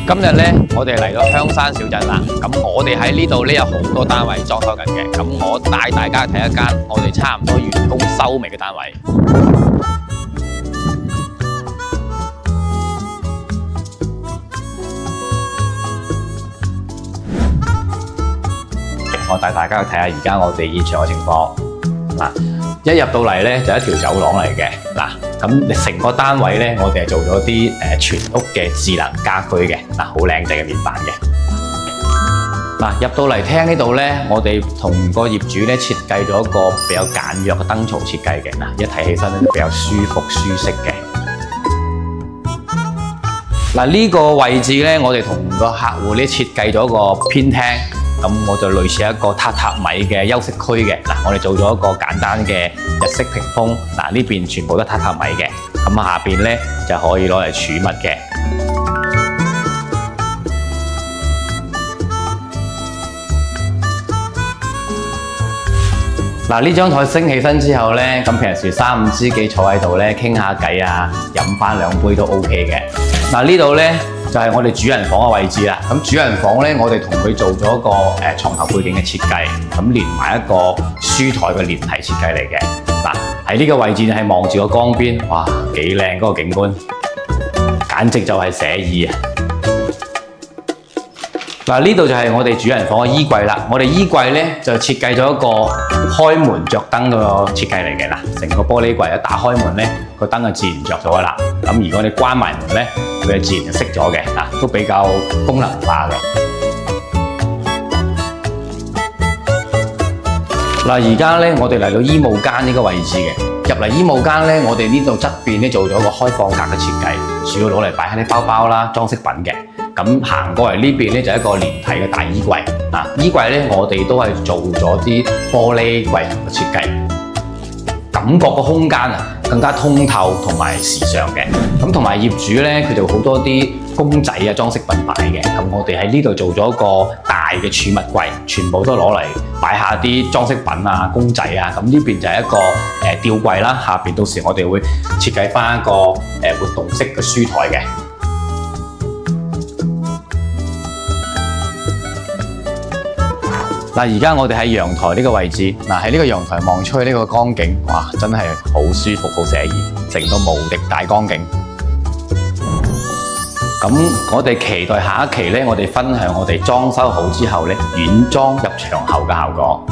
今日咧，我哋嚟到香山小鎮啦。咁我哋喺呢度咧有好多單位裝修緊嘅。咁我帶大家睇一間我哋差唔多完工收尾嘅單位。我帶大家去睇下而家我哋現場嘅情況。嗱，一入到嚟咧就一條走廊嚟嘅。嗱，咁成個單位咧，我哋係做咗啲全屋嘅智能家居嘅。嗱，好靚仔嘅面板嘅。嗱，入到嚟廳呢度咧，我哋同個業主咧設計咗一個比較簡約嘅燈槽設計嘅。嗱，一睇起身咧比較舒服舒適嘅。嗱，呢個位置咧，我哋同個客戶咧設計咗個偏廳。咁我就類似一個榻榻米嘅休息區嘅。嗱，我哋做咗一個簡單嘅日式屏風。嗱，呢邊全部都榻榻米嘅。咁下邊咧就可以攞嚟儲物嘅。嗱，呢張台升起身之後咧，咁平時3、5知己坐喺度咧傾下偈啊，飲翻2杯都 OK 嘅。嗱，呢度咧就係我哋主人房嘅位置啦。咁主人房咧，我哋同佢做咗一個床頭背景嘅設計，咁連埋一個書台嘅連體設計嚟嘅。嗱，喺呢個位置係望住個江邊，哇，幾靚嗰個景觀，簡直就係寫意啊！嗱，呢度就係我哋主人房嘅衣櫃啦。我哋衣櫃咧就設計咗一個開門着燈嘅設計嚟嘅。嗱，成個玻璃櫃一打開門咧，個燈就自然着咗啦。咁如果你關埋門咧，佢就自然就熄咗嘅。嗱，都比較功能化嘅。嗱，而家咧我哋嚟到衣帽間呢個位置嘅。入嚟衣帽間咧，我哋呢度側邊咧做咗個開放格嘅設計，主要攞嚟擺下啲包包啦、裝飾品嘅。咁行過嚟呢邊咧就係一個連體嘅大衣櫃。衣櫃咧我哋都係做咗啲玻璃櫃嘅設計，感覺個空間更加通透同埋時尚嘅。咁同埋業主咧佢就好多啲公仔啊裝飾品擺嘅。咁我哋喺呢度做咗一個大嘅儲物櫃，全部都攞嚟擺下啲裝飾品啊、公仔啊。咁呢邊就係一個吊櫃啦，下邊到時我哋會設計翻一個活動式嘅書台嘅。嗱，而家我哋喺陽台呢個位置，喺呢個陽台望出去呢個江景，哇，真係好舒服、好寫意，成個無敵大江景。咁我哋期待下一期咧，我哋分享我哋裝修好之後咧，軟裝入牆後嘅效果。